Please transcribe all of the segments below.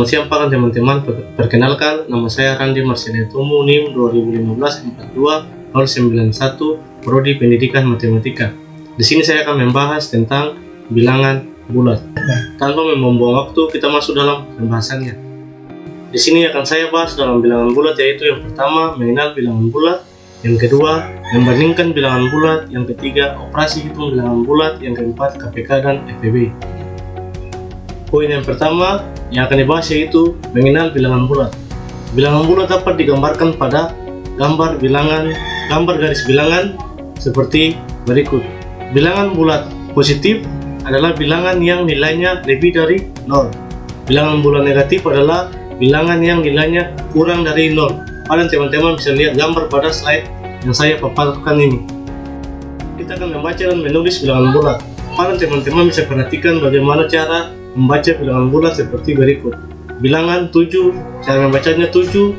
Selamat siang para teman-teman, perkenalkan nama saya Randi Marceletomo, NIM 2015-42-091, Prodi Pendidikan Matematika. Di sini saya akan membahas tentang bilangan bulat. Tanpa membuang waktu, kita masuk dalam pembahasannya. Di sini akan saya bahas dalam bilangan bulat, yaitu yang pertama mengenal bilangan bulat, yang kedua membandingkan bilangan bulat, yang ketiga operasi hitung bilangan bulat, yang keempat KPK dan FEB. Poin yang pertama yang akan dibahas yaitu mengenal bilangan bulat. Bilangan bulat dapat digambarkan pada gambar garis bilangan seperti berikut. Bilangan bulat positif adalah bilangan yang nilainya lebih dari 0. Bilangan bulat negatif adalah bilangan yang nilainya kurang dari 0. Kalian teman-teman bisa lihat gambar pada slide yang saya paparkan ini. Kita akan membaca dan menulis bilangan bulat. Kalian teman-teman bisa perhatikan bagaimana cara membaca bilangan bulat seperti berikut. Bilangan 7, cara membacanya 7,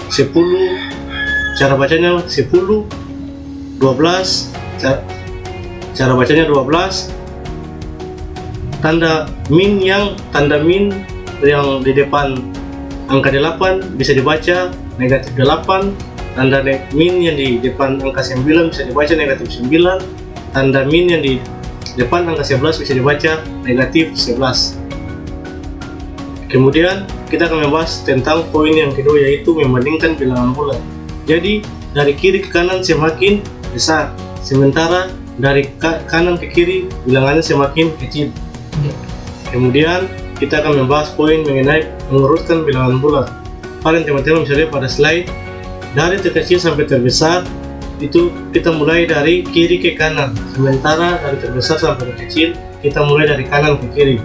10, cara bacanya 10, 12, cara bacanya 12. Tanda min yang di depan angka 8 bisa dibaca negatif 8. Tanda min yang di depan angka 9 bisa dibaca negatif 9. Tanda min yang di depan angka 11 bisa dibaca negatif 11. Kemudian kita akan membahas tentang poin yang kedua, yaitu membandingkan bilangan bulat. Jadi dari kiri ke kanan semakin besar, sementara dari kanan ke kiri bilangannya semakin kecil. Kemudian kita akan membahas poin mengenai mengurutkan bilangan bulat. Kalian teman-teman bisa lihat pada slide, dari terkecil sampai terbesar itu kita mulai dari kiri ke kanan, sementara dari terbesar sampai terkecil kita mulai dari kanan ke kiri.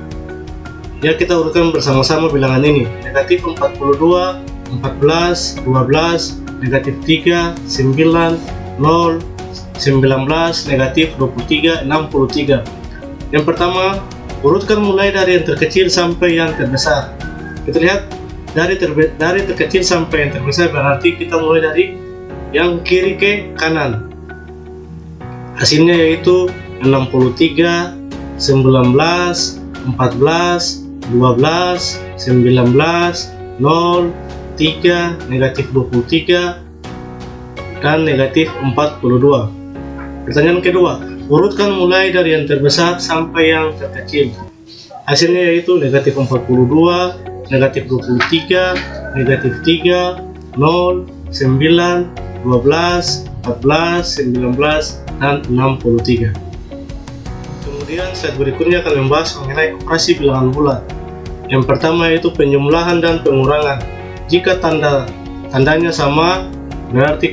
Ya, kita urutkan bersama-sama bilangan ini. Negatif 42, 14, 12, negatif 3, 9, 0, 19, negatif 23, 63. Yang pertama, urutkan mulai dari yang terkecil sampai yang terbesar. Kita lihat dari terkecil sampai yang terbesar, berarti kita mulai dari yang kiri ke kanan. Hasilnya yaitu 63, 19, 14, 12, 19, 0, 3, negatif 23, dan negatif 42. Pertanyaan kedua, urutkan mulai dari yang terbesar sampai yang terkecil. Hasilnya yaitu negatif 42, negatif 23, negatif 3, 0, 9, 12, 14, 19, dan 63. Kemudian slide berikutnya akan membahas mengenai operasi bilangan bulat. Yang pertama yaitu penjumlahan dan pengurangan. Jika tandanya sama, berarti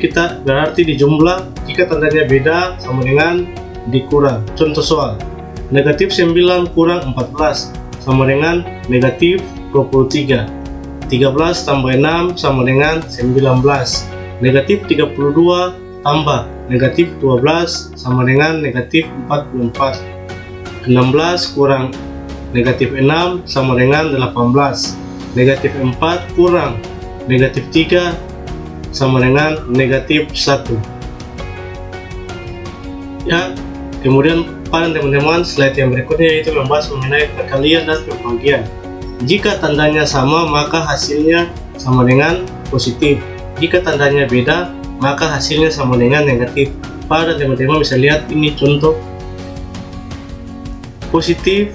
dijumlah. Jika tandanya beda, sama dengan dikurang. Contoh soal, negatif 9 kurang 14 sama dengan negatif 23. 13 tambah 6 sama dengan 19. Negatif 32 tambah negatif 12 sama dengan negatif 44. 16 kurang negatif 6 sama dengan 18. Negatif 4 kurang negatif 3 sama dengan negatif 1. Ya, kemudian pada teman-teman slide yang berikutnya yaitu membahas mengenai perkalian dan pembagian. Jika tandanya sama, maka hasilnya sama dengan positif. Jika tandanya beda, maka hasilnya sama dengan negatif. Pada teman-teman bisa lihat ini contoh positif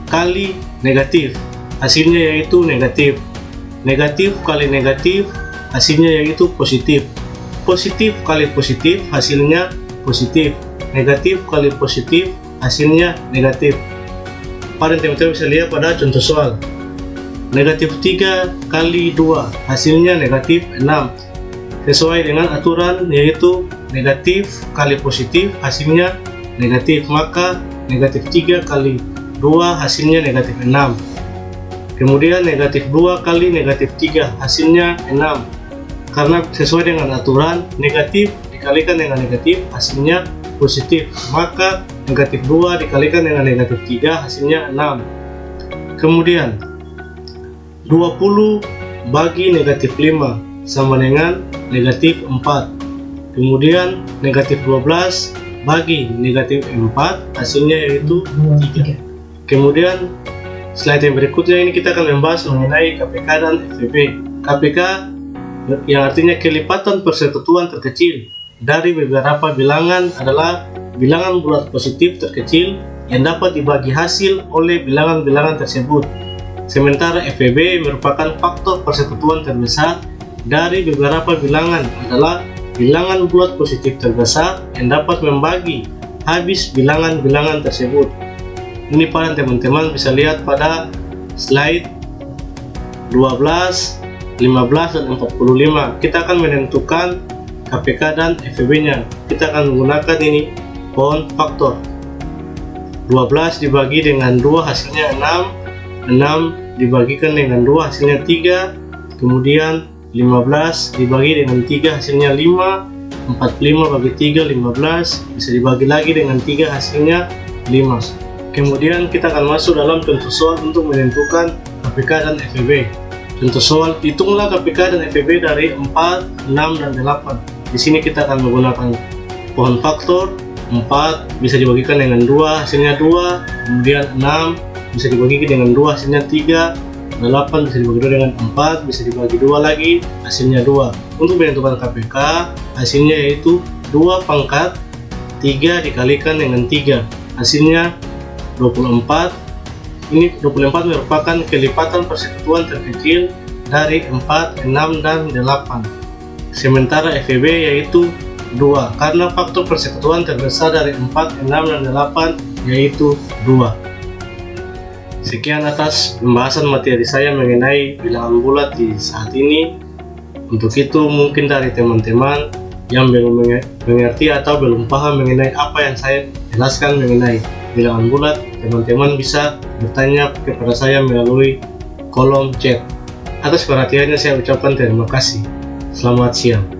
kali negatif, hasilnya yaitu negatif. Negatif kali negatif, hasilnya yaitu positif. Positif kali positif, hasilnya positif. Negatif kali positif, hasilnya negatif. Pada teman-teman bisa lihat pada contoh soal, negatif 3 kali 2, hasilnya negatif 6. Sesuai dengan aturan yaitu negatif kali positif, hasilnya negatif, maka negatif 3 kali 2 hasilnya negatif 6. Kemudian negatif 2 kali negatif 3 hasilnya 6. Karena sesuai dengan aturan, negatif dikalikan dengan negatif hasilnya positif, maka negatif 2 dikalikan dengan negatif 3 hasilnya 6. Kemudian 20 bagi negatif 5 sama dengan negatif 4. Kemudian negatif 12 bagi negatif 4 hasilnya yaitu 3. Kemudian Slide yang berikutnya ini kita akan membahas mengenai KPK dan FEB. KPK yang artinya kelipatan persekutuan terkecil dari beberapa bilangan adalah bilangan bulat positif terkecil yang dapat dibagi hasil oleh bilangan-bilangan tersebut. Sementara FEB merupakan faktor persekutuan terbesar dari beberapa bilangan adalah bilangan bulat positif terbesar yang dapat membagi habis bilangan-bilangan tersebut. Ini para teman-teman bisa lihat pada slide 12, 15, dan 45. Kita akan menentukan KPK dan FEB-nya. Kita akan menggunakan ini pohon faktor. 12 dibagi dengan 2 hasilnya 6, 6 dibagikan dengan 2 hasilnya 3, kemudian 15 dibagi dengan 3 hasilnya 5, 45 bagi 3 15, bisa dibagi lagi dengan 3 hasilnya 5. Kemudian kita akan masuk dalam contoh soal untuk menentukan KPK dan FEB. Contoh soal, hitunglah KPK dan FEB dari 4, 6, dan 8. Di sini kita akan menggunakan pohon faktor. 4 bisa dibagikan dengan 2 hasilnya 2, kemudian 6 bisa dibagi dengan 2 hasilnya 3, 8 bisa dibagi dengan 4, bisa dibagi 2 lagi hasilnya 2. Untuk menentukan KPK hasilnya yaitu 2 pangkat 3 dikalikan dengan 3, hasilnya 24. Ini 24 merupakan kelipatan persekutuan terkecil dari 4, 6, dan 8. Sementara FEB yaitu 2, karena faktor persekutuan terbesar dari 4, 6, dan 8 yaitu 2. Sekian atas pembahasan materi saya mengenai bilangan bulat di saat ini. Untuk itu mungkin dari teman-teman yang belum mengerti atau belum paham mengenai apa yang saya jelaskan mengenai bilangan bulat, teman-teman bisa bertanya kepada saya melalui kolom chat. Atas perhatiannya saya ucapkan terima kasih. Selamat siang.